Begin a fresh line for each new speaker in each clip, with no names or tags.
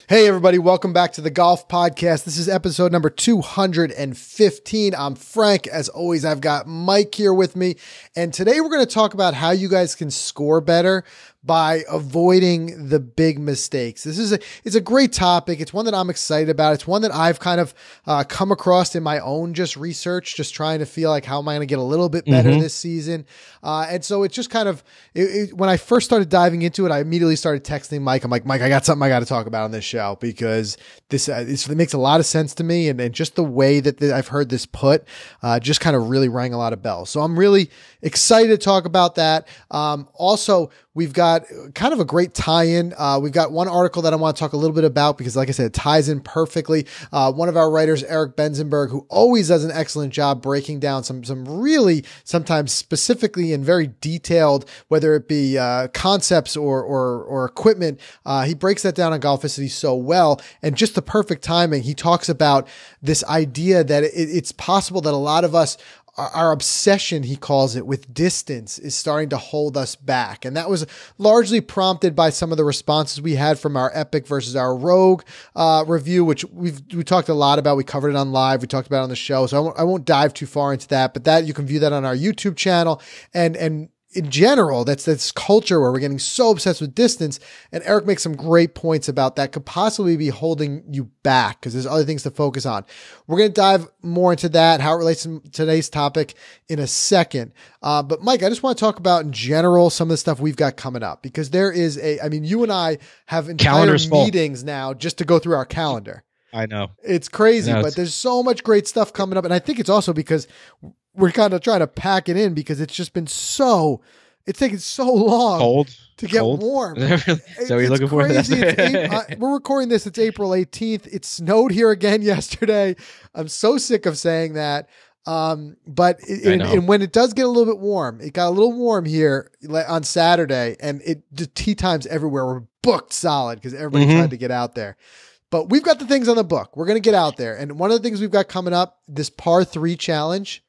Hey, everybody. Welcome back to the Golf Podcast. This is episode number 215. I'm Frank. As always, I've got Mike here with me. And today we're going to talk about how you guys can score better by avoiding the big mistakes. It's a great topic. It's one that I'm excited about. It's one that I've kind of come across in my own just research, just trying to feel like, how am I going to get a little bit better this season? And so it's just kind of, when I first started diving into it, I immediately started texting Mike. I'm like, Mike, I got something I got to talk about on this show because it makes a lot of sense to me. And just the way that I've heard this put just kind of really rang a lot of bells. So I'm really excited to talk about that. Also, we've got kind of a great tie-in. We've got one article that I want to talk a little bit about because, like I said, it ties in perfectly. One of our writers, Eric Benzenberg, who always does an excellent job breaking down some really sometimes specifically and very detailed, whether it be concepts or equipment. He breaks that down on Golficity so well, and just the perfect timing. He talks about this idea that it's possible that a lot of us, our obsession, he calls it, with distance is starting to hold us back. And that was largely prompted by some of the responses we had from our Epic versus our Rogue review, which we talked a lot about. We covered it on live. We talked about it on the show. So I won't dive too far into that, but that you can view that on our YouTube channel. And in general, that's this culture where we're getting so obsessed with distance. And Eric makes some great points about that could possibly be holding you back because there's other things to focus on. We're going to dive more into that, how it relates to today's topic in a second. But Mike, I just want to talk about in general some of the stuff we've got coming up because there is you and I have entire meetings now just to go through our calendar.
I know.
It's crazy, but there's so much great stuff coming up. And I think it's also because we're kind of trying to pack it in because it's just been it's taken so long to get warm.
So you're looking for
that? We're recording this. It's April 18th. It snowed here again yesterday. I'm so sick of saying that. But and when it does get a little bit warm, it got a little warm here on Saturday, and the tee times everywhere were booked solid because everybody tried to get out there. But we've got the things on the book. We're going to get out there. And one of the things we've got coming up, this par 3 challenge,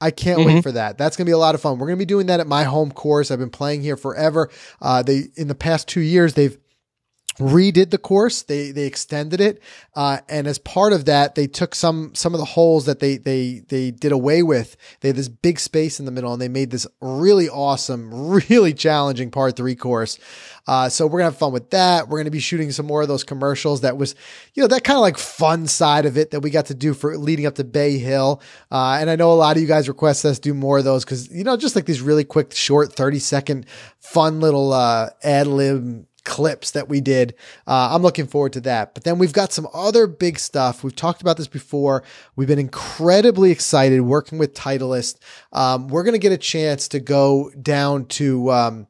I can't wait for that. That's going to be a lot of fun. We're going to be doing that at my home course. I've been playing here forever. In the past 2 years, they've redid the course. They extended it. And as part of that, they took some of the holes that they did away with. They had this big space in the middle and they made this really awesome, really challenging par 3 course. So we're gonna have fun with that. We're gonna be shooting some more of those commercials. That was, that kind of like fun side of it that we got to do for leading up to Bay Hill. And I know a lot of you guys request us do more of those because, just like these really quick, short, 30-second fun little ad lib clips that we did. I'm looking forward to that. But then we've got some other big stuff. We've talked about this before. We've been incredibly excited working with Titleist. We're going to get a chance to go down to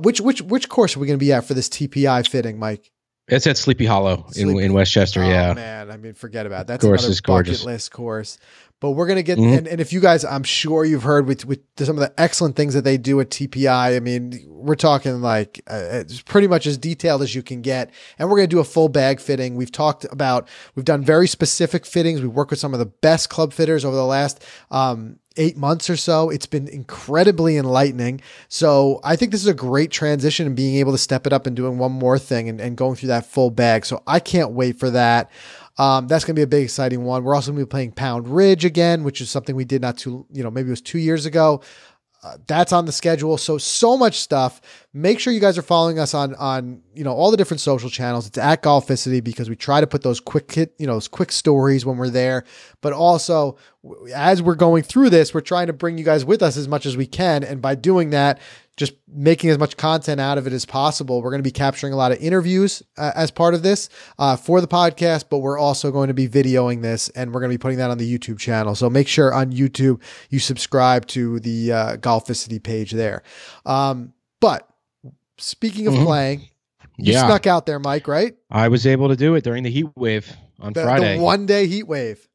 which course are we going to be at for this TPI fitting, Mike?
It's at Sleepy Hollow in Westchester.
Oh, man. Forget about it. That's
course
another
is gorgeous.
Bucket list course. But we're going to get, and if you guys, I'm sure you've heard with some of the excellent things that they do at TPI. I mean, we're talking like it's pretty much as detailed as you can get. And we're going to do a full bag fitting. We've done very specific fittings. We've worked with some of the best club fitters over the last 8 months or so. It's been incredibly enlightening. So I think this is a great transition and being able to step it up and doing one more thing and going through that full bag. So I can't wait for that. That's going to be a big, exciting one. We're also going to be playing Pound Ridge again, which is something we did maybe it was 2 years ago. That's on the schedule. So much stuff. Make sure you guys are following us on all the different social channels. It's at Golficity because we try to put those quick stories when we're there. But also, as we're going through this, we're trying to bring you guys with us as much as we can. And by doing that, just making as much content out of it as possible. We're going to be capturing a lot of interviews as part of this for the podcast, but we're also going to be videoing this and we're going to be putting that on the YouTube channel. So make sure on YouTube you subscribe to the Golficity page there. But speaking of playing, you snuck out there, Mike, right?
I was able to do it during the heat wave on Friday.
The 1 day heat wave.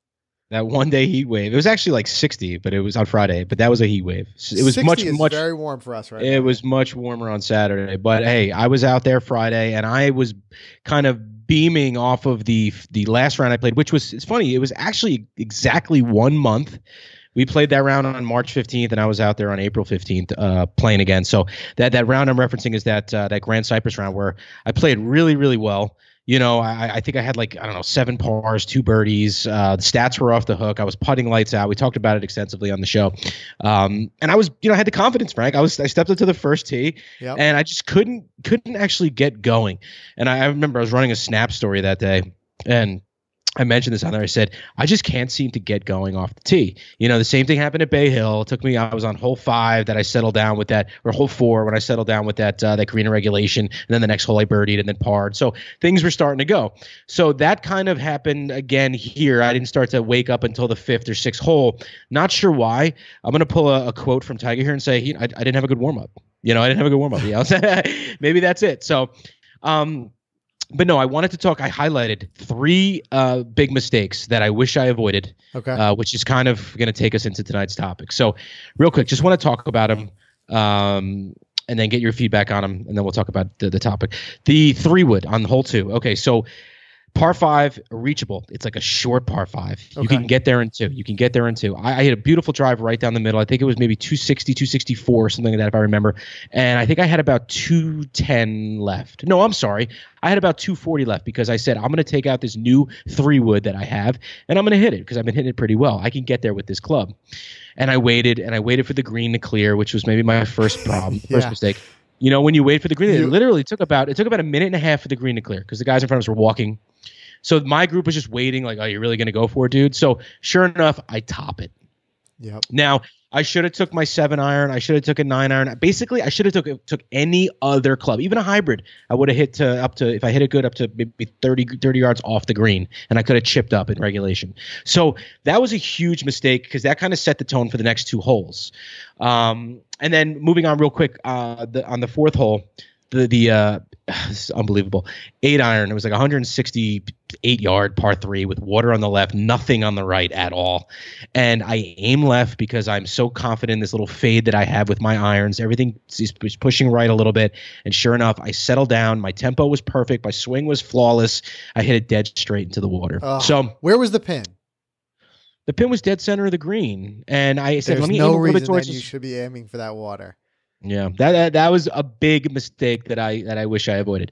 That 1 day heat wave. It was actually like 60, but it was on Friday. But that was a heat wave. It was much
very warm for us, right?
It was much warmer on Saturday. But hey, I was out there Friday, and I was kind of beaming off of the last round I played, which was, it's funny. It was actually exactly 1 month. We played that round on March 15th, and I was out there on April 15th playing again. So that round I'm referencing is that Grand Cypress round where I played really, really well. I think I had like, I don't know, 7 pars, 2 birdies. The stats were off the hook. I was putting lights out. We talked about it extensively on the show. And I was, I had the confidence, Frank. I stepped up to the first tee, and I just couldn't actually get going. And I remember I was running a Snap story that day, and I mentioned this on there. I said, I just can't seem to get going off the tee. The same thing happened at Bay Hill. It took me, I was on hole 5 that I settled down with that, or hole 4 when I settled down with that green regulation. And then the next hole I birdied and then parred. So things were starting to go. So that kind of happened again here. I didn't start to wake up until the 5th or 6th hole. Not sure why. I'm going to pull a quote from Tiger here and say, I didn't have a good warm up. I didn't have a good warm up. Maybe that's it. So, but no, I wanted to talk. I highlighted 3 big mistakes that I wish I avoided, which is kind of going to take us into tonight's topic. So real quick, just want to talk about them and then get your feedback on them, and then we'll talk about the topic. The 3-wood on hole 2. Okay, so par 5, reachable. It's like a short par 5. Okay. You can get there in 2. I hit a beautiful drive right down the middle. I think it was maybe 260, 264, something like that, if I remember. And I think I had about 210 left. No, I'm sorry. I had about 240 left because I said, I'm going to take out this new 3-wood that I have, and I'm going to hit it because I've been hitting it pretty well. I can get there with this club. And I waited for the green to clear, which was maybe my first problem, first mistake. When you wait for the green, it literally took about a minute and a half for the green to clear because the guys in front of us were walking. So my group was just waiting, like, oh, you're really going to go for it, dude? So sure enough, I top it. Yep. Now, I should have took my 7-iron. I should have took a 9-iron. Basically, I should have took any other club, even a hybrid. I would have hit up to, if I hit it good, up to maybe 30 yards off the green, and I could have chipped up in regulation. So that was a huge mistake because that kind of set the tone for the next 2 holes. And then moving on real quick, on the 4th hole, this is unbelievable. 8-iron. It was like 168-yard par 3 with water on the left, nothing on the right at all. And I aim left because I'm so confident in this little fade that I have with my irons. Everything is pushing right a little bit. And sure enough, I settled down. My tempo was perfect. My swing was flawless. I hit it dead straight into the water. So
where was the pin?
The pin was dead center of the green. And I said, let me
no
aim a little bit
reason
towards
that you should be aiming for that water.
Yeah, that was a big mistake that I wish I avoided.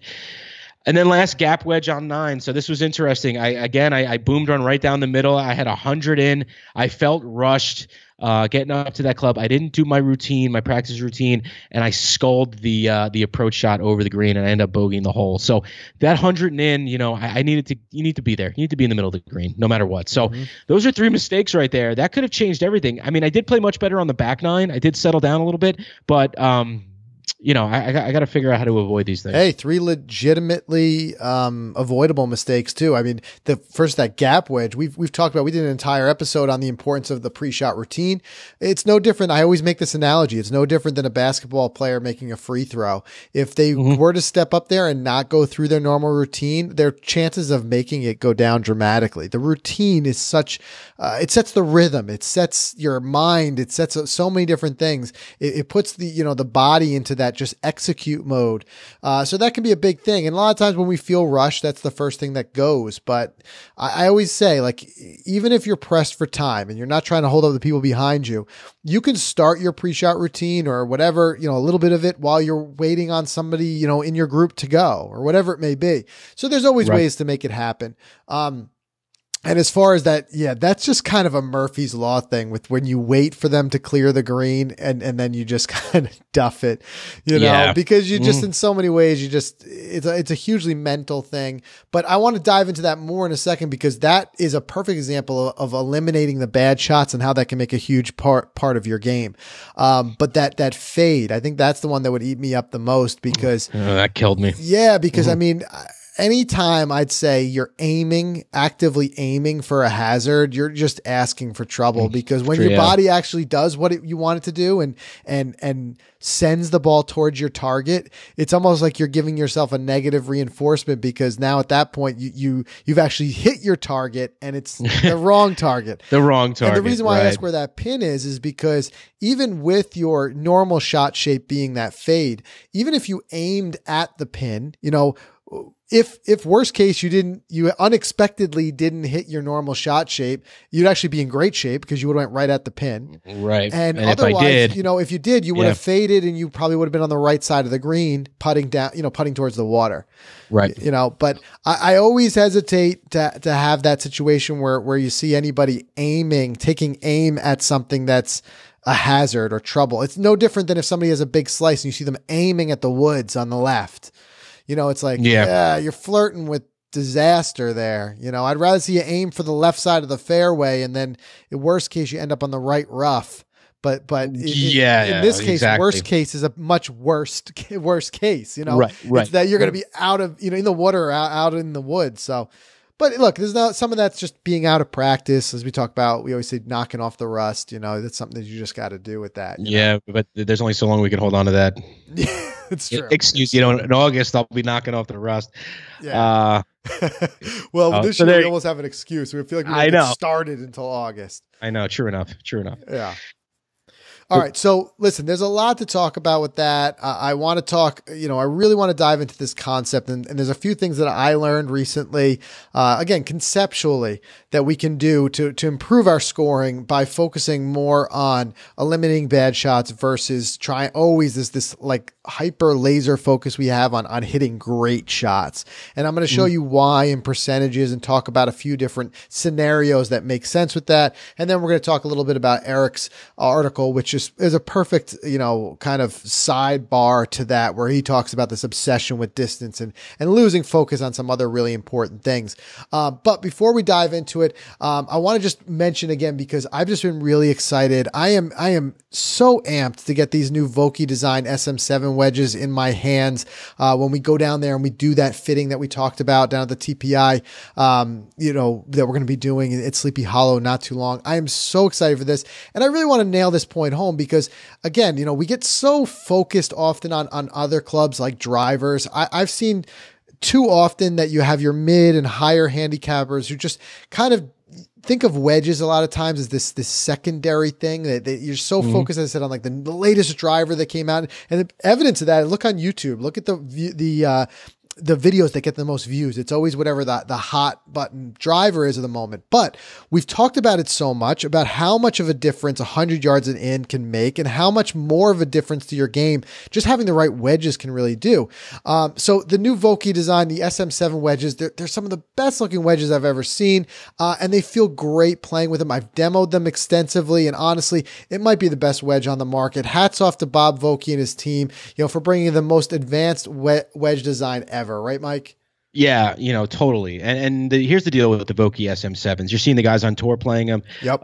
And then last gap wedge on 9. So this was interesting. I boomed one right down the middle. I had 100 in. I felt rushed getting up to that club. I didn't do my routine, my practice routine, and I sculled the approach shot over the green, and I ended up bogeying the hole. So that 100 in, I needed to. You need to be there. You need to be in the middle of the green, no matter what. So those are 3 mistakes right there. That could have changed everything. I mean, I did play much better on the back 9. I did settle down a little bit, but I got to figure out how to avoid these things.
Hey, 3 legitimately avoidable mistakes too. I mean, that gap wedge we've talked about. We did an entire episode on the importance of the pre-shot routine. It's no different. I always make this analogy. It's no different than a basketball player making a free throw. If they were to step up there and not go through their normal routine, their chances of making it go down dramatically. The routine is such. It sets the rhythm. It sets your mind. It sets so many different things. It puts the body into that just execute mode. So that can be a big thing. And a lot of times when we feel rushed, that's the first thing that goes. But I always say, like, even if you're pressed for time and you're not trying to hold up the people behind you, you can start your pre-shot routine or whatever, a little bit of it while you're waiting on somebody, in your group to go or whatever it may be. So there's always ways to make it happen. And as far as that, that's just kind of a Murphy's Law thing with when you wait for them to clear the green and then you just kind of duff it, because you just, in so many ways, it's a hugely mental thing. But I want to dive into that more in a second because that is a perfect example of eliminating the bad shots and how that can make a huge part of your game. But that fade, I think that's the one that would eat me up the most because
that killed me.
Yeah, because I mean, anytime I'd say you're actively aiming for a hazard, you're just asking for trouble because when your body actually does what you want it to do and sends the ball towards your target, it's almost like you're giving yourself a negative reinforcement because now at that point you've actually hit your target and it's the wrong target.
The wrong target.
And the reason why I ask where that pin is because even with your normal shot shape being that fade, even if you aimed at the pin, if worst case you unexpectedly didn't hit your normal shot shape, you'd actually be in great shape because you would have went right at the pin.
Right.
And
if
otherwise,
I did,
if you did, you would have faded and you probably would have been on the right side of the green, putting down, putting towards the water.
Right.
But I always hesitate to have that situation where you see anybody taking aim at something that's a hazard or trouble. It's no different than if somebody has a big slice and you see them aiming at the woods on the left. It's like, you're flirting with disaster there. I'd rather see you aim for the left side of the fairway, and then in worst case, you end up on the right rough. But in this case, worst case is a much worse case. Right. It's that you're going to be out of, in the water or out in the woods. So, but look, some of that's just being out of practice. As we talk about, we always say knocking off the rust. That's something that you just got to do with that.
But there's only so long we can hold on to that.
It's true.
Excuse, in August I'll be knocking off the rust.
Yeah. Well, this year we almost have an excuse. We feel like we don't get started until August.
I know. True enough.
Yeah. All right. So listen, there's a lot to talk about with that. I want to talk, I really want to dive into this concept, and there's a few things that I learned recently, again, conceptually, that we can do to improve our scoring by focusing more on eliminating bad shots versus trying always this like hyper laser focus we have on hitting great shots. And I'm going to show you why in percentages and talk about a few different scenarios that make sense with that. And then we're going to talk a little bit about Eric's article, which is a perfect, kind of sidebar to that, where he talks about this obsession with distance and losing focus on some other really important things. But before we dive into it, I want to just mention again, because I've just been really excited. I am so amped to get these new Voki design SM7 wedges in my hands. When we go down there and we do that fitting that we talked about down at the TPI, that we're going to be doing at Sleepy Hollow not too long. I am so excited for this. And I really want to nail this point home because, again, we get so focused often on other clubs like drivers. I've seen too often that you have your mid and higher handicappers who just kind of think of wedges a lot of times as this secondary thing that you're so focused, as I said, on like the latest driver that came out. And the evidence of that, look on YouTube, look at the videos that get the most views. It's always whatever the hot button driver is of the moment. But we've talked about it so much, about how much of a difference 100 yards and in can make, and how much more of a difference to your game just having the right wedges can really do. So the new Voki design, the SM7 wedges, they're some of the best looking wedges I've ever seen. And they feel great playing with them. I've demoed them extensively, and honestly, it might be the best wedge on the market. Hats off to Bob Voki and his team, for bringing the most advanced wedge design ever. Right, Mike?
Yeah, totally. And here's the deal with the Voki SM7s. You're seeing the guys on tour playing them.
Yep.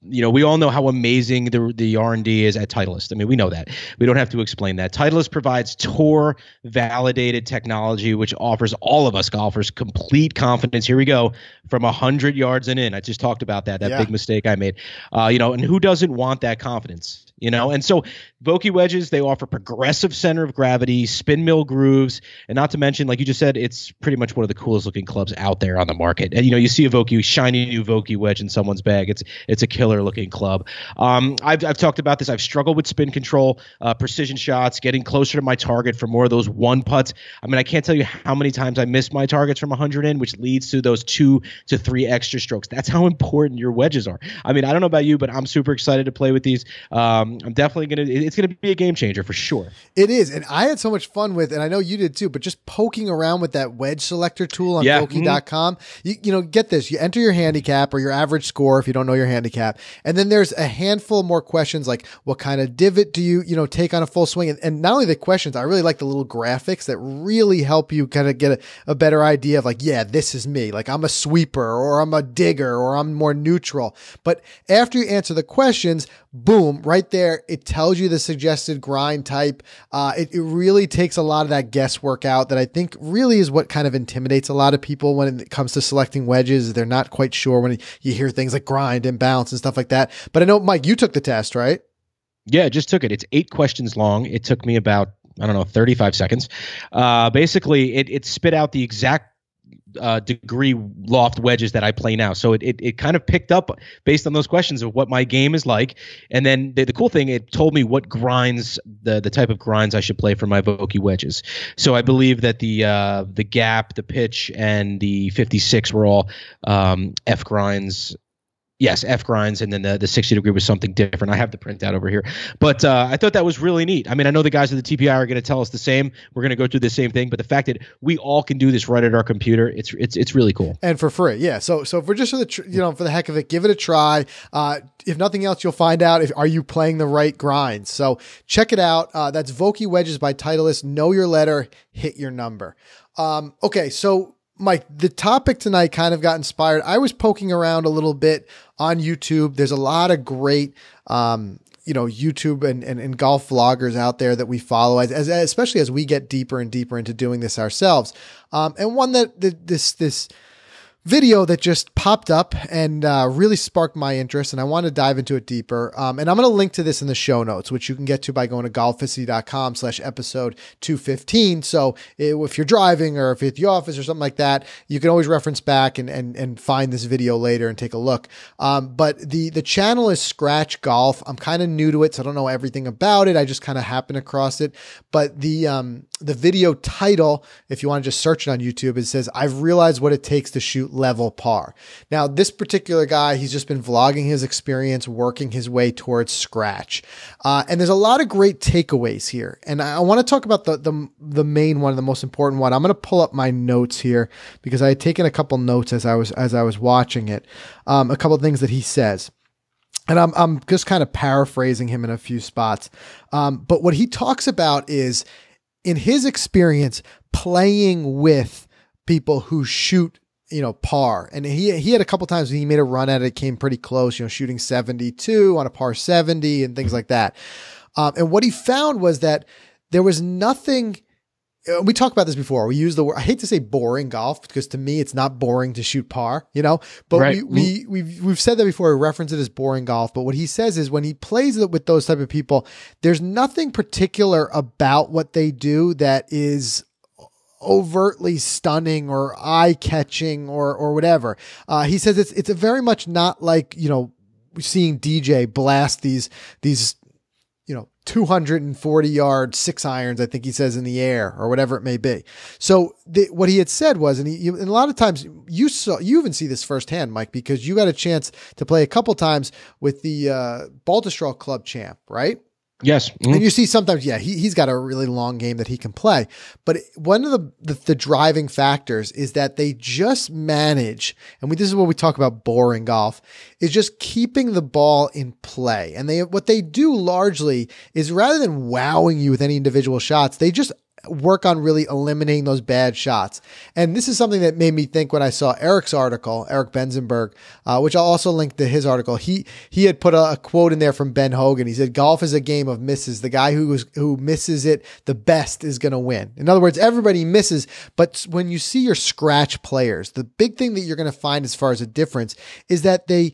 We all know how amazing the R&D is at Titleist. I mean, we know that. We don't have to explain that. Titleist provides tour validated technology, which offers all of us golfers complete confidence. Here we go, from 100 yards and in. I just talked about that big mistake I made. And who doesn't want that confidence? And so Voki wedges, they offer progressive center of gravity, spin mill grooves, and not to mention, like you just said, it's pretty much one of the coolest looking clubs out there on the market. And, you see a shiny new Voki wedge in someone's bag. It's a killer looking club. I've talked about this. I've struggled with spin control, precision shots, getting closer to my target for more of those one putts. I mean, I can't tell you how many times I missed my targets from 100 in, which leads to those 2 to 3 extra strokes. That's how important your wedges are. I mean, I don't know about you, but I'm super excited to play with these. I'm definitely it's going to be a game changer for sure.
It is. And I had so much fun with, and I know you did too, but just poking around with that Wedge Selector tool on Voki.com. You get this, you enter your handicap or your average score if you don't know your handicap. And then there's a handful more questions like, what kind of divot do you take on a full swing? And not only the questions, I really like the little graphics that really help you kind of get a better idea of like, yeah, this is me. Like I'm a sweeper or I'm a digger or I'm more neutral. But after you answer the questions, boom, right there, it tells you the suggested grind type. It really takes a lot of that guesswork out that I think really is what kind of intimidates a lot of people when it comes to selecting wedges. They're not quite sure when you hear things like grind and bounce and stuff like that. But I know, Mike, you took the test, right?
Yeah, just took it. It's 8 questions long. It took me about, 35 seconds. Basically, it spit out the exact degree loft wedges that I play now. So it kind of picked up based on those questions of what my game is like. And then the cool thing, it told me what grinds, the type of grinds I should play for my Voki wedges. So I believe that the gap, the pitch, and the 56 were all F grinds. Yes, F grinds, and then the 60 degree was something different. I have the printout over here. But I thought that was really neat. I mean, I know the guys at the TPI are going to tell us the same. We're going to go through the same thing. But the fact that we all can do this right at our computer, it's really cool.
And for free, yeah. So if we're just for the heck of it, give it a try. If nothing else, you'll find out are you playing the right grinds. So check it out. That's Voki Wedges by Titleist. Know your letter, hit your number. Okay, so Mike, the topic tonight kind of got inspired. I was poking around a little bit on YouTube. There's a lot of great, YouTube and golf vloggers out there that we follow, especially as we get deeper and deeper into doing this ourselves. And one that this video that just popped up and really sparked my interest, and I want to dive into it deeper. And I'm going to link to this in the show notes, which you can get to by going to golficity.com/episode 215. So if you're driving or if you're at the office or something like that, you can always reference back and find this video later and take a look. But the channel is Scratch Golf. I'm kind of new to it, so I don't know everything about it. I just kind of happened across it. But the video title, if you want to just search it on YouTube, it says, "I've realized what it takes to shoot level par." Now, this particular guy, he's just been vlogging his experience, working his way towards scratch. And there's a lot of great takeaways here. And I want to talk about the main one, the most important one. I'm going to pull up my notes here because I had taken a couple notes as I was watching it. A couple of things that he says. And I'm just kind of paraphrasing him in a few spots. But what he talks about is, in his experience, playing with people who shoot, par. And he had a couple times when he made a run at it, came pretty close, shooting 72 on a par 70 and things like that. And what he found was that there was nothing. We talked about this before. We use the word, I hate to say boring golf, because to me, it's not boring to shoot par, but right. We've said that before. We reference it as boring golf. But what he says is when he plays it with those type of people, there's nothing particular about what they do that is overtly stunning or eye-catching or whatever. He says it's a very much not like, seeing DJ blast these 240-yard 6-irons, I think he says, in the air or whatever it may be. So what he had said was, and a lot of times you even see this firsthand, Mike, because you got a chance to play a couple times with the Baltusrol Club champ, right?
Yes. Mm-hmm.
And you see sometimes, he's got a really long game that he can play. But one of the driving factors is that they just manage, and this is what we talk about boring golf, is just keeping the ball in play. And what they do largely is, rather than wowing you with any individual shots, they just work on really eliminating those bad shots. And this is something that made me think when I saw Eric's article, Eric Benzenberg, which I'll also link to his article. He had put a quote in there from Ben Hogan. He said, "Golf is a game of misses. The guy who misses it the best is going to win." In other words, everybody misses, but when you see your scratch players, the big thing that you're going to find as far as a difference is that they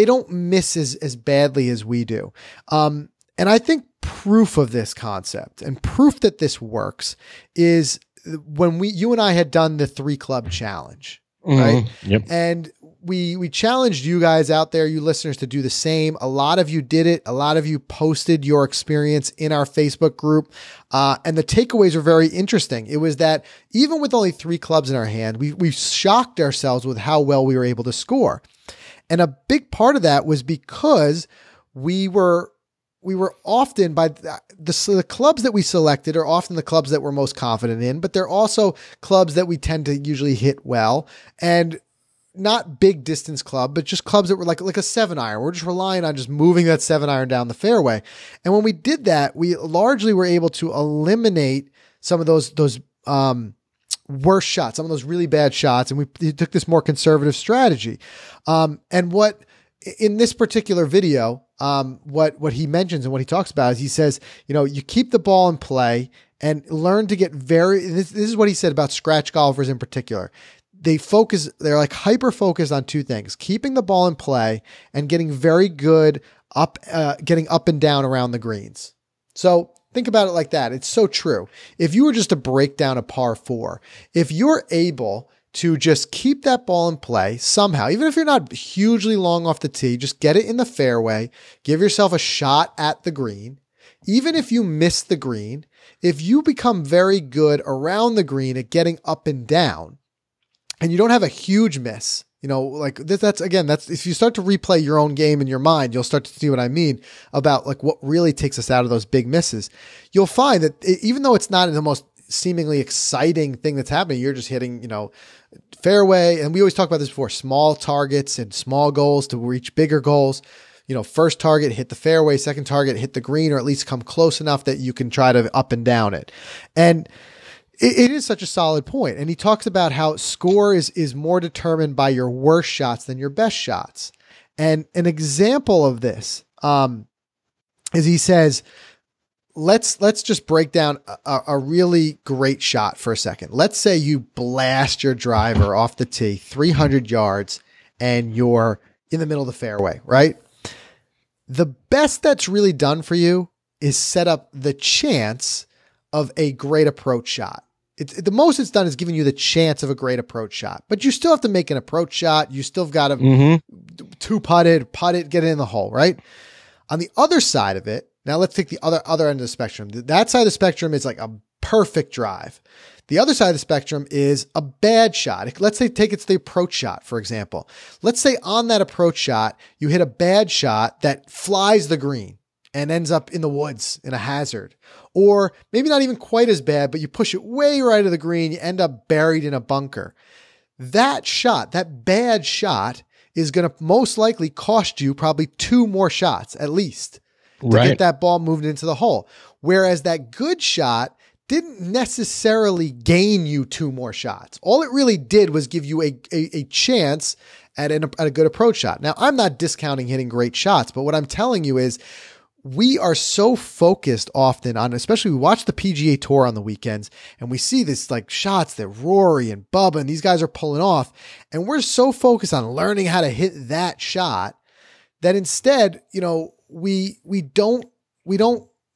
don't miss as badly as we do. And I think proof of this concept and proof that this works is when you and I had done the 3-club challenge, right?
Yep.
And we challenged you guys out there, you listeners, to do the same. A lot of you did it. A lot of you posted your experience in our Facebook group. And the takeaways were very interesting. It was that even with only 3 clubs in our hand, we shocked ourselves with how well we were able to score. And a big part of that was because we were often, by the clubs that we selected are often the clubs that we're most confident in, but they're also clubs that we tend to usually hit well, and not big distance club, but just clubs that were like a 7-iron. We're just relying on just moving that 7-iron down the fairway. And when we did that, we largely were able to eliminate some of those worse shots, some of those really bad shots. And we took this more conservative strategy. And what in this particular video, what he mentions and what he talks about is, he says, you keep the ball in play and learn to get this is what he said about scratch golfers in particular. They're like hyper focused on 2 things: keeping the ball in play and getting very good getting up and down around the greens. So think about it like that. It's so true. If you were just to break down a par 4, if you're able to just keep that ball in play somehow. Even if you're not hugely long off the tee, just get it in the fairway, give yourself a shot at the green. Even if you miss the green, if you become very good around the green at getting up and down, and you don't have a huge miss, like that's if you start to replay your own game in your mind, you'll start to see what I mean about like what really takes us out of those big misses. You'll find that even though it's not the most seemingly exciting thing that's happening, you're just hitting, fairway. And we always talk about this before, small targets and small goals to reach bigger goals. First target, hit the fairway, second target, hit the green, or at least come close enough that you can try to up and down it. And it is such a solid point. And he talks about how score is more determined by your worst shots than your best shots. And an example of this is he says, let's just break down a really great shot for a second. Let's say you blast your driver off the tee 300 yards and you're in the middle of the fairway, right? The best that's really done for you is set up the chance of a great approach shot. The most it's done is giving you the chance of a great approach shot, but you still have to make an approach shot. You still have got to putt it, get it in the hole, right? On the other side of it, now let's take the other end of the spectrum. That side of the spectrum is like a perfect drive. The other side of the spectrum is a bad shot. Let's say take it to the approach shot, for example. Let's say on that approach shot, you hit a bad shot that flies the green and ends up in the woods in a hazard. Or maybe not even quite as bad, but you push it way right of the green, you end up buried in a bunker. That shot, that bad shot, is going to most likely cost you probably 2 more shots at least to get that ball moved into the hole. Whereas that good shot didn't necessarily gain you 2 more shots. All it really did was give you a chance at a good approach shot. Now, I'm not discounting hitting great shots, but what I'm telling you is we are so focused often on, especially we watch the PGA Tour on the weekends and we see this like shots that Rory and Bubba and these guys are pulling off. And we're so focused on learning how to hit that shot that instead, we don't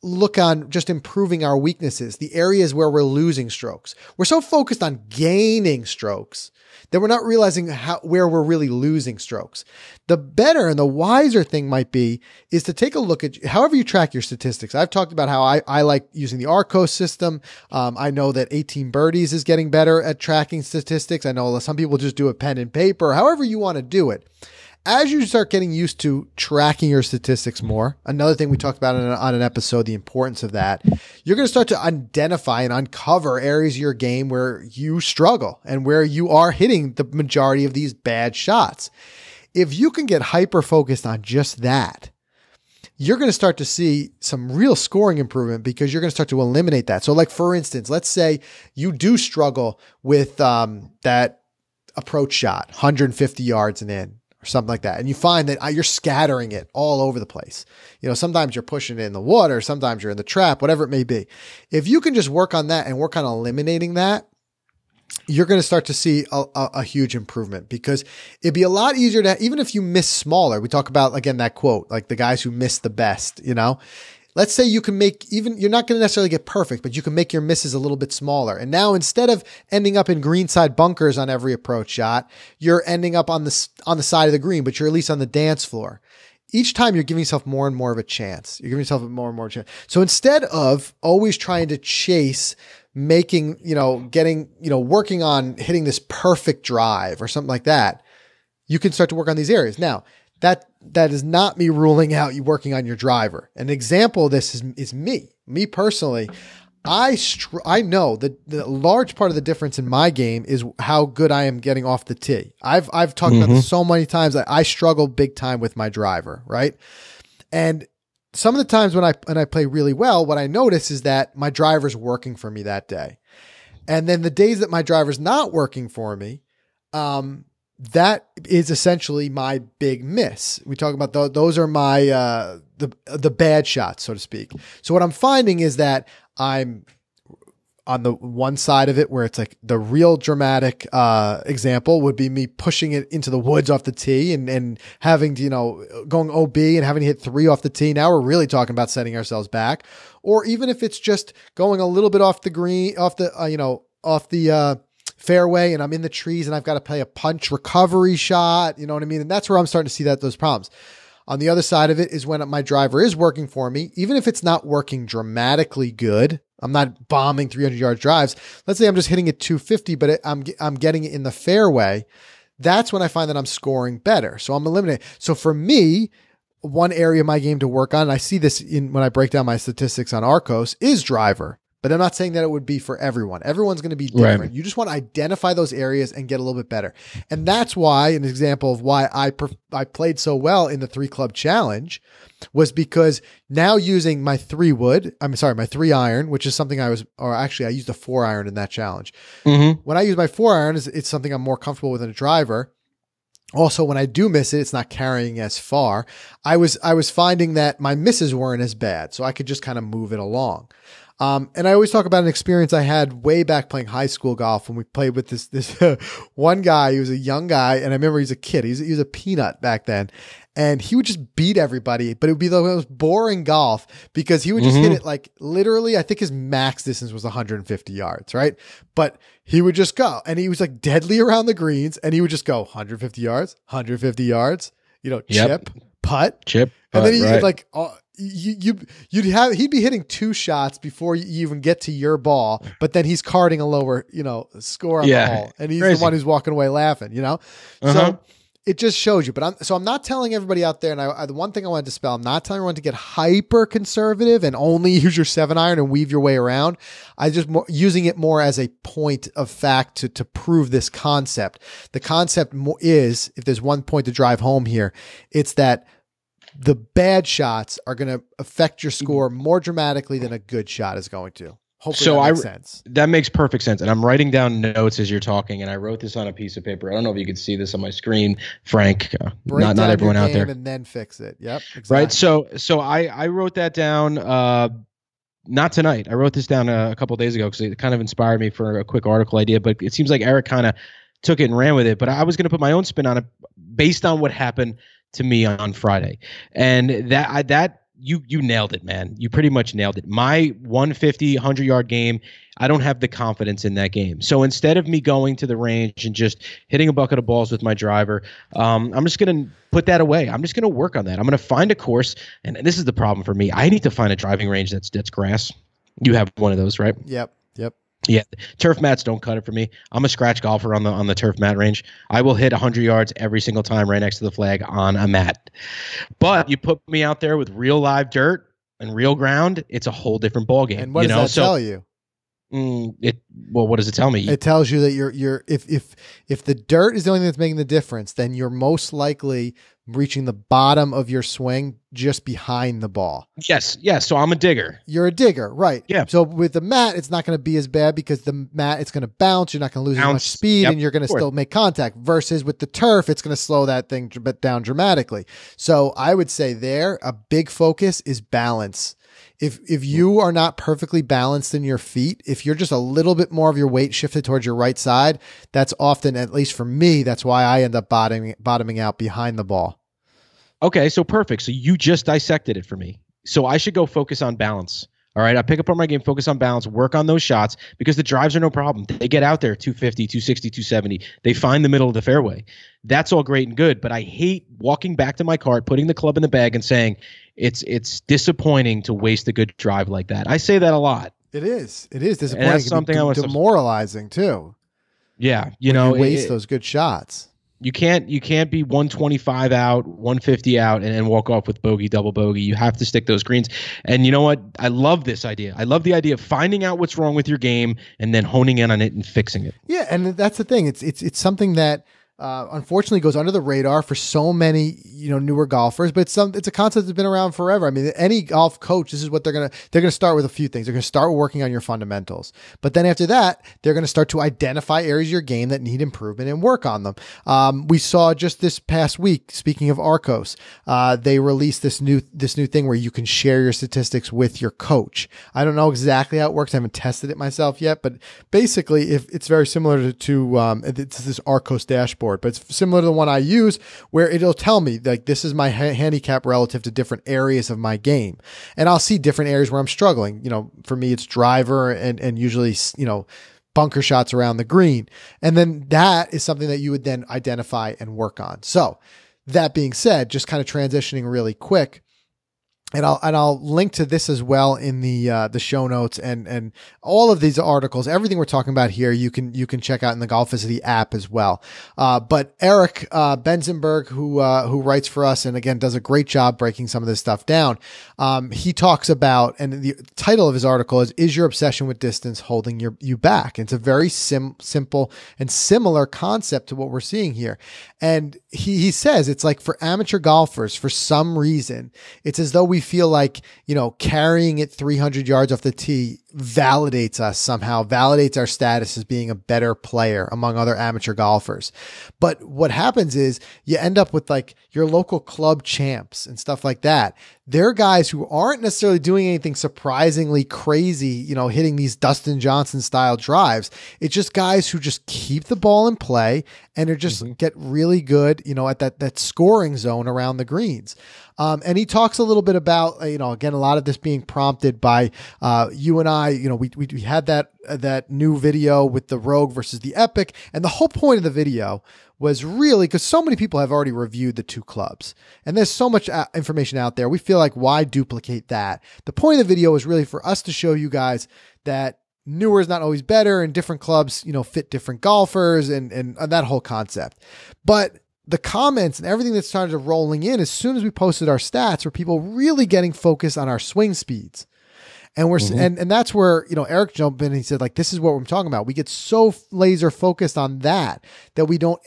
look on just improving our weaknesses, the areas where we're losing strokes. We're so focused on gaining strokes that we're not realizing where we're really losing strokes. The better and the wiser thing might be is to take a look at however you track your statistics. I've talked about how I like using the Arcos system. I know that 18 Birdies is getting better at tracking statistics. I know some people just do a pen and paper, however you want to do it. As you start getting used to tracking your statistics more, another thing we talked about on an episode, the importance of that, you're going to start to identify and uncover areas of your game where you struggle and where you are hitting the majority of these bad shots. If you can get hyper-focused on just that, you're going to start to see some real scoring improvement because you're going to start to eliminate that. So like, for instance, let's say you do struggle with that approach shot, 150 yards and in, or something like that. And you find that you're scattering it all over the place. Sometimes you're pushing it in the water, sometimes you're in the trap, whatever it may be. If you can just work on that and work on eliminating that, you're going to start to see a huge improvement because it'd be a lot easier to, even if you miss smaller, we talk about, again, that quote, like the guys who miss the best, let's say you can make you're not going to necessarily get perfect, but you can make your misses a little bit smaller. And now instead of ending up in greenside bunkers on every approach shot, you're ending up on the side of the green, but you're at least on the dance floor. Each time you're giving yourself more and more of a chance. You're giving yourself more and more chance. So instead of always trying to chase making, working on hitting this perfect drive or something like that, you can start to work on these areas. Now, that is not me ruling out you working on your driver. An example of this is me personally. I know that the large part of the difference in my game is how good I am getting off the tee. I've talked about this so many times that I struggle big time with my driver, right? And some of the times when I play really well, what I notice is that my driver's working for me that day. And then the days that my driver's not working for me, that is essentially my big miss. We talk about those are my the bad shots, so to speak. So what I'm finding is that I'm on the one side of it where it's like the real dramatic example would be me pushing it into the woods off the tee and having to, going OB and having to hit 3 off the tee. Now we're really talking about setting ourselves back. Or even if it's just going a little bit off the green, off the fairway and I'm in the trees and I've got to play a punch recovery shot, you know what I mean? And that's where I'm starting to see those problems. On the other side of it is when my driver is working for me, even if it's not working dramatically good, I'm not bombing 300 yard drives. Let's say I'm just hitting it 250, but I'm getting it in the fairway. That's when I find that I'm scoring better. So I'm eliminating. So for me, one area of my game to work on, and I see this when I break down my statistics on Arccos, is driver. But I'm not saying that it would be for everyone. Everyone's going to be different. Right. You just want to identify those areas and get a little bit better. And that's why, an example of why I played so well in the 3-club challenge was because now using my 3-iron, which is something I used a 4-iron in that challenge. Mm-hmm. When I use my 4-iron, it's something I'm more comfortable with in a driver. Also, when I do miss it, it's not carrying as far. I was finding that my misses weren't as bad, so I could just kind of move it along. And I always talk about an experience I had way back playing high school golf when we played with this one guy. He was a young guy, and I remember he was a kid. He was a peanut back then, and he would just beat everybody. But it would be the most boring golf because he would just hit it like literally. I think his max distance was 150 yards, right? But he would just go, and he was like deadly around the greens, and he would just go 150 yards, 150 yards. Chip, putt, and then he'd like. He'd be hitting 2 shots before you even get to your ball, but then he's carding a lower, score on the hole, and he's crazy. The one who's walking away laughing, So it just shows you. But I'm not telling everybody out there, and the one thing I wanted to dispel, I'm not telling everyone to get hyper conservative and only use your 7-iron and weave your way around. I just using it more as a point of fact to prove this concept. The concept is, if there's one point to drive home here, it's that the bad shots are going to affect your score more dramatically than a good shot is going to. Hopefully that makes sense.
That makes perfect sense. And I'm writing down notes as you're talking, and I wrote this on a piece of paper. I don't know if you can see this on my screen, Frank. Not everyone out there.
And then fix it. Yep. Exactly.
Right. So I wrote that down. Not tonight. I wrote this down a couple of days ago because it kind of inspired me for a quick article idea. But it seems like Eric kind of took it and ran with it. But I was going to put my own spin on it based on what happened to me on Friday. And you nailed it, man. You pretty much nailed it. My 150, 100-yard game, I don't have the confidence in that game. So instead of me going to the range and just hitting a bucket of balls with my driver, I'm just going to put that away. I'm just going to work on that. I'm going to find a course, and this is the problem for me. I need to find a driving range that's grass. You have one of those, right?
Yep.
Yeah, turf mats don't cut it for me. I'm a scratch golfer on the turf mat range. I will hit 100 yards every single time right next to the flag on a mat. But you put me out there with real live dirt and real ground, it's a whole different ballgame.
And what does that tell you?
What does it tell me?
It tells you that you're if the dirt is the only thing that's making the difference, then you're most likely reaching the bottom of your swing just behind the ball.
Yes. So I'm a digger.
You're a digger, right?
Yeah.
So with the mat, it's not going to be as bad because the mat, it's going to bounce. You're not going to lose as much speed, and you're going to still make contact. Versus with the turf, it's going to slow that thing down dramatically. So I would say there, a big focus is balance. If you are not perfectly balanced in your feet, if you're just a little bit more of your weight shifted towards your right side, that's often, at least for me, that's why I end up bottoming out behind the ball.
Okay, so perfect. So you just dissected it for me. So I should go focus on balance. All right, I pick up on my game, focus on balance, work on those shots because the drives are no problem. They get out there 250, 260, 270. They find the middle of the fairway. That's all great and good, but I hate walking back to my cart, putting the club in the bag and saying it's disappointing to waste a good drive like that. I say that a lot.
It is disappointing.
And that's something I want to
demoralizing too.
Yeah,
you waste those good shots.
You can't be 125 out, 150 out, and walk off with bogey, double bogey. You have to stick those greens. And you know what? I love this idea. I love the idea of finding out what's wrong with your game and then honing in on it and fixing it.
Yeah, and that's the thing. It's something that unfortunately goes under the radar for so many newer golfers, but it's a concept that's been around forever. I mean, any golf coach, this is what they're gonna start with a few things. They're gonna start working on your fundamentals, but then after that, they're gonna start to identify areas of your game that need improvement and work on them. We saw just this past week, speaking of Arccos, they released this new thing where you can share your statistics with your coach. I don't know exactly how it works. I haven't tested it myself yet, but basically, if it's very similar to it's this Arccos dashboard. But it's similar to the one I use where it'll tell me like this is my handicap relative to different areas of my game. And I'll see different areas where I'm struggling. For me, it's driver and usually, bunker shots around the green. And then that is something that you would then identify and work on. So that being said, just kind of transitioning really quick, and I'll link to this as well in the show notes and all of these articles. Everything we're talking about here, you can check out in the Golficity app as well. But Eric Benzenberg, who writes for us and again does a great job breaking some of this stuff down. He talks about, and the title of his article is your obsession with distance holding you back? And it's a very simple and similar concept to what we're seeing here. And he says it's like for amateur golfers, for some reason, it's as though we feel like, carrying it 300 yards off the tee validates us somehow, validates our status as being a better player among other amateur golfers. But what happens is you end up with like your local club champs and stuff like that. They're guys who aren't necessarily doing anything surprisingly crazy, hitting these Dustin Johnson style drives. It's just guys who just keep the ball in play and are just get really good, at that scoring zone around the greens. And he talks a little bit about, again, a lot of this being prompted by you and I. We had that new video with the Rogue versus the Epic, and the whole point of the video was really because so many people have already reviewed the two clubs, and there's so much information out there. We feel like why duplicate that? The point of the video was really for us to show you guys that newer is not always better, and different clubs, fit different golfers, and that whole concept. But the comments and everything that started rolling in as soon as we posted our stats were people really getting focused on our swing speeds. And we're, and that's where, Eric jumped in and he said, like, this is what we're talking about. We get so laser focused on that we don't,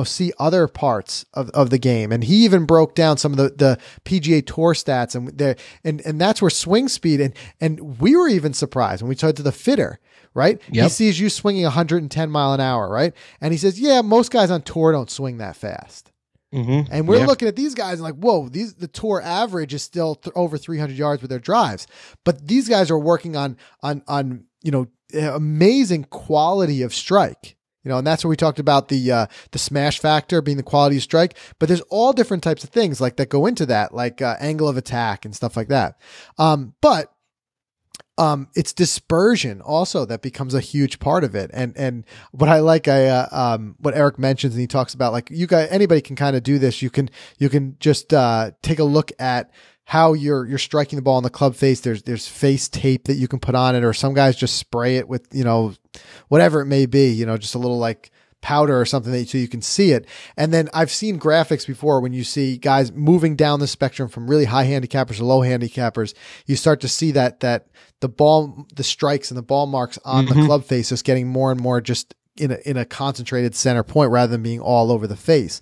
see other parts of the game. And he even broke down some of the PGA Tour stats and that's where swing speed. And we were even surprised when we talked to the fitter, right? Yep. He sees you swinging 110 mile an hour, right? And he says, yeah, most guys on tour don't swing that fast. And we're looking at these guys and like, whoa, the tour average is still over 300 yards with their drives, but these guys are working on amazing quality of strike, and that's what we talked about, the smash factor being the quality of strike, but there's all different types of things like that go into that, like angle of attack and stuff like that. But it's dispersion also that becomes a huge part of it. And what I like, what Eric mentions, and he talks about, like, anybody can kind of do this. You can just take a look at how you're striking the ball on the club face. There's face tape that you can put on it, or some guys just spray it with, whatever it may be, just a little like powder or something so you can see it. And then I've seen graphics before when you see guys moving down the spectrum from really high handicappers to low handicappers, you start to see that the strikes and the ball marks on the club face is getting more and more just in a concentrated center point rather than being all over the face.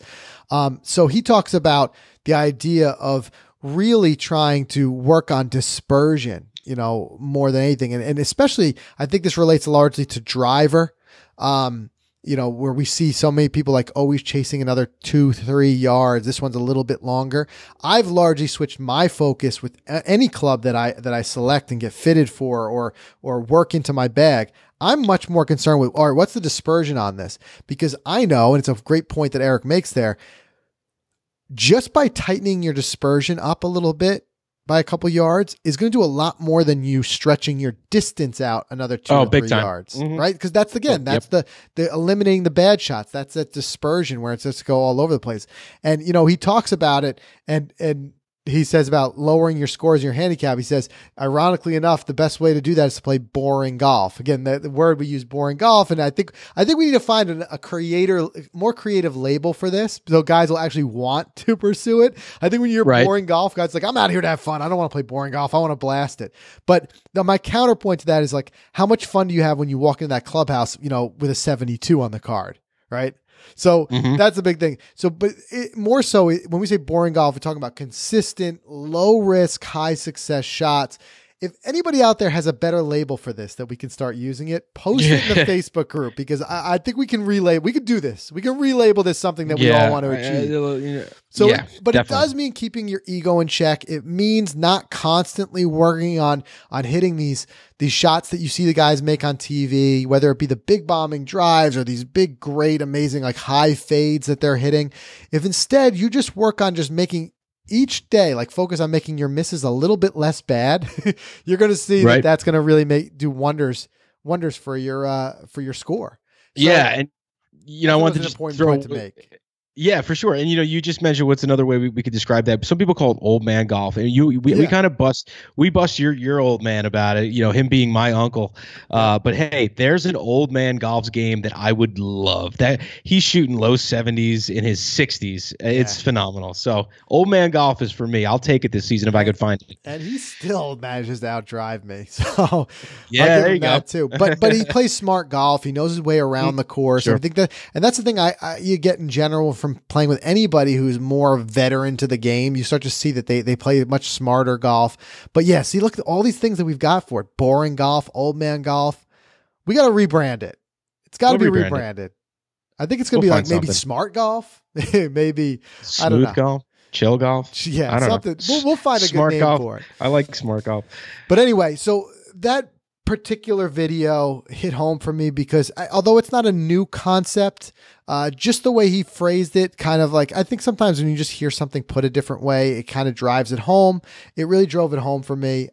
So he talks about the idea of really trying to work on dispersion, more than anything. And especially, I think this relates largely to driver, where we see so many people like always chasing another 2-3 yards. This one's a little bit longer. I've largely switched my focus with any club that I select and get fitted for or work into my bag. I'm much more concerned with, all right, what's the dispersion on this? Because I know, and it's a great point that Eric makes there, just by tightening your dispersion up a little bit by a couple yards is going to do a lot more than you stretching your distance out another 2 or 3 yards, right? Because that's the eliminating the bad shots. That's that dispersion where it's just go all over the place. And, he talks about it and he says about lowering your scores, your handicap. He says, ironically enough, the best way to do that is to play boring golf. Again, the word we use, boring golf. And I think we need to find a more creative label for this, so guys will actually want to pursue it. I think when you're boring golf, guys like, I'm out here to have fun. I don't want to play boring golf. I want to blast it. But my counterpoint to that is like, how much fun do you have when you walk into that clubhouse, with a 72 on the card, right? So that's the big thing. So, but more so when we say boring golf, we're talking about consistent, low risk, high success shots. If anybody out there has a better label for this that we can start using it, post it in the Facebook group, because I think we can we could do this. We can relabel this something that we all want to achieve. But definitely. It does mean keeping your ego in check. It means not constantly working on hitting these shots that you see the guys make on TV, whether it be the big bombing drives or these big, great, amazing, like high fades that they're hitting. If instead you just work on just making each day, like focus on making your misses a little bit less bad, you're going to see that that's going to really do wonders wonders for your score. So,
yeah, and I want to
an
just
important
throw
point to make.
Yeah, for sure. And you just mentioned what's another way we could describe that. Some people call it old man golf, and we kind of bust your old man about it. Him being my uncle. But hey, there's an old man golf's game that I would love. That he's shooting low 70s in his 60s. It's phenomenal. So old man golf is for me. I'll take it this season if I could find it.
And he still manages to outdrive me. So
yeah,
I'll give
there
him
you
that
go.
too. But he plays smart golf. He knows his way around the course.
Sure.
I think and that's the thing you get in general from playing with anybody who's more veteran to the game. You start to see that they play much smarter golf. But yeah, see, look at all these things that we've got for it. Boring golf, old man golf. We got to rebrand it. It's got to be rebranded. I think it's going to be like maybe smart golf, maybe
smooth
I don't know.
golf, chill golf.
Yeah,
I don't
something.
know.
We'll find a
Smart
good name
golf.
for it.
I like smart golf.
But anyway, so that particular video hit home for me because although it's not a new concept, just the way he phrased it, kind of like, I think sometimes when you just hear something put a different way, it kind of drives it home. It really drove it home for me.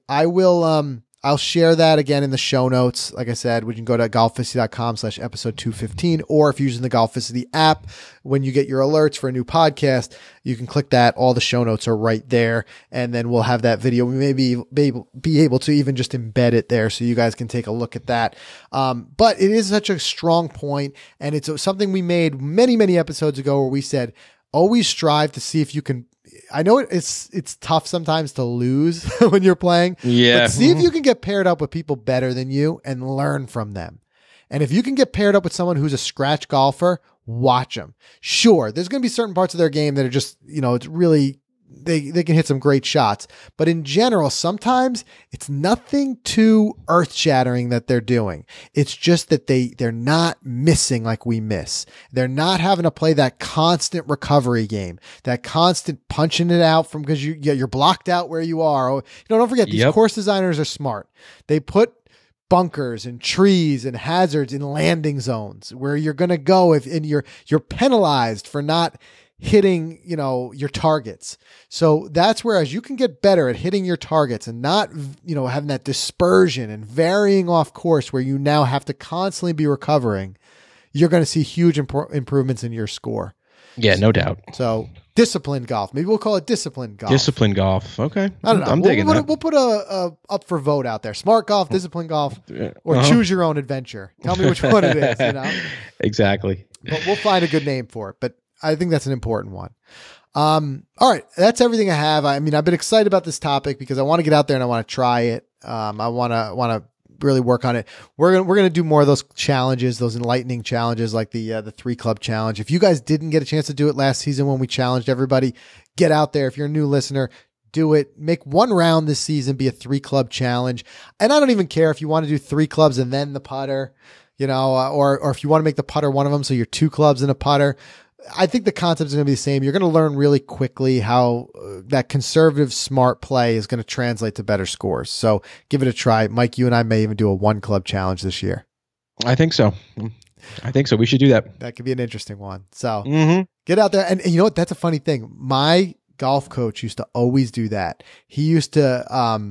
I'll share that again in the show notes. Like I said, we can go to golficity.com/episode 215, or if you're using the Golficity app, when you get your alerts for a new podcast, you can click that. All the show notes are right there. And then we'll have that video. We may be able to even just embed it there so you guys can take a look at that. But it is such a strong point, and it's something we made many, many episodes ago where we said, always strive to see if you can. I know it's tough sometimes to lose when you're playing.
Yeah.
But see if you can get paired up with people better than you and learn from them. And if you can get paired up with someone who's a scratch golfer, watch them. Sure, there's going to be certain parts of their game that are just, it's really, they can hit some great shots. But in general, sometimes it's nothing too earth-shattering that they're doing. It's just that they're not missing like we miss. They're not having to play that constant recovery game, that constant punching it out from because you're blocked out where you are. Don't forget, these course designers are smart. They put bunkers and trees and hazards in landing zones where you're going to go and you're penalized for not hitting, your targets. So that's where, as you can get better at hitting your targets and not, having that dispersion and varying off course where you now have to constantly be recovering, you're going to see huge improvements in your score.
Yeah, no doubt.
So disciplined golf. Maybe we'll call it disciplined golf.
Disciplined golf. Okay.
I don't know.
I'm digging that.
We'll put a up for vote out there. Smart golf, disciplined golf, or choose your own adventure. Tell me which one it is,
Exactly.
But we'll find a good name for it. But I think that's an important one. All right. That's everything I have. I mean, I've been excited about this topic because I want to get out there and I want to try it. I want to really work on it. We're going to do more of those challenges, those enlightening challenges like the 3 club challenge. If you guys didn't get a chance to do it last season when we challenged everybody, get out there. If you're a new listener, do it. Make one round this season be a 3 club challenge. And I don't even care if you want to do 3 clubs and then the putter, or if you want to make the putter one of them, so you're 2 clubs and a putter. I think the concept is going to be the same. You're going to learn really quickly how that conservative, smart play is going to translate to better scores. So give it a try. Mike, you and I may even do a 1 club challenge this year.
I think so. We should do that.
That could be an interesting one. So get out there. And you know what? That's a funny thing. My golf coach used to always do that. He used to,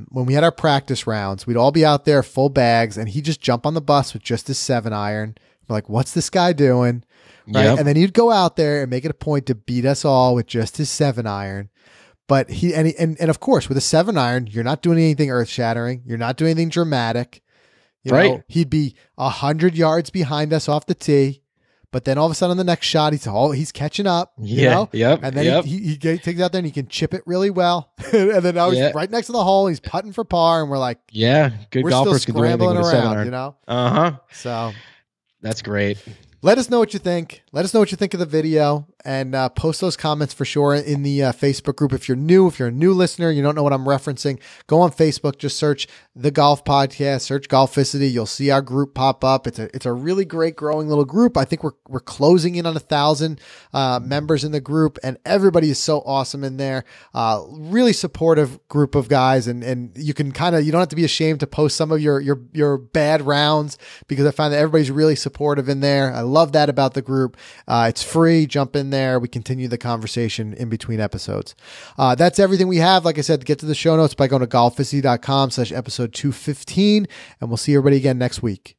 when we had our practice rounds, we'd all be out there full bags and he'd just jump on the bus with just his 7-iron. We're like, what's this guy doing? Right. Yep. And then he'd go out there and make it a point to beat us all with just his 7-iron. But and of course, with a 7-iron, you're not doing anything earth shattering. You're not doing anything dramatic. He'd be 100 yards behind us off the tee. But then all of a sudden on the next shot, he's catching up. Yep. And then he takes out there and he can chip it really well. And then now he's right next to the hole. He's putting for par. And we're like,
good golfers can do anything with a 7-iron.
So
that's great.
Let us know what you think. Let us know what you think of the video and post those comments for sure in the Facebook group. If you're a new listener, you don't know what I'm referencing, go on Facebook, just search The Golf Podcast, search Golficity. You'll see our group pop up. It's a really great growing little group. I think we're closing in on 1,000 members in the group, and everybody is so awesome in there. Really supportive group of guys, and you can you don't have to be ashamed to post some of your bad rounds because I find that everybody's really supportive in there. I love that about the group. It's free. Jump in there. We continue the conversation in between episodes. That's everything we have. Like I said, get to the show notes by going to golficity.com/episode 215, and we'll see everybody again next week.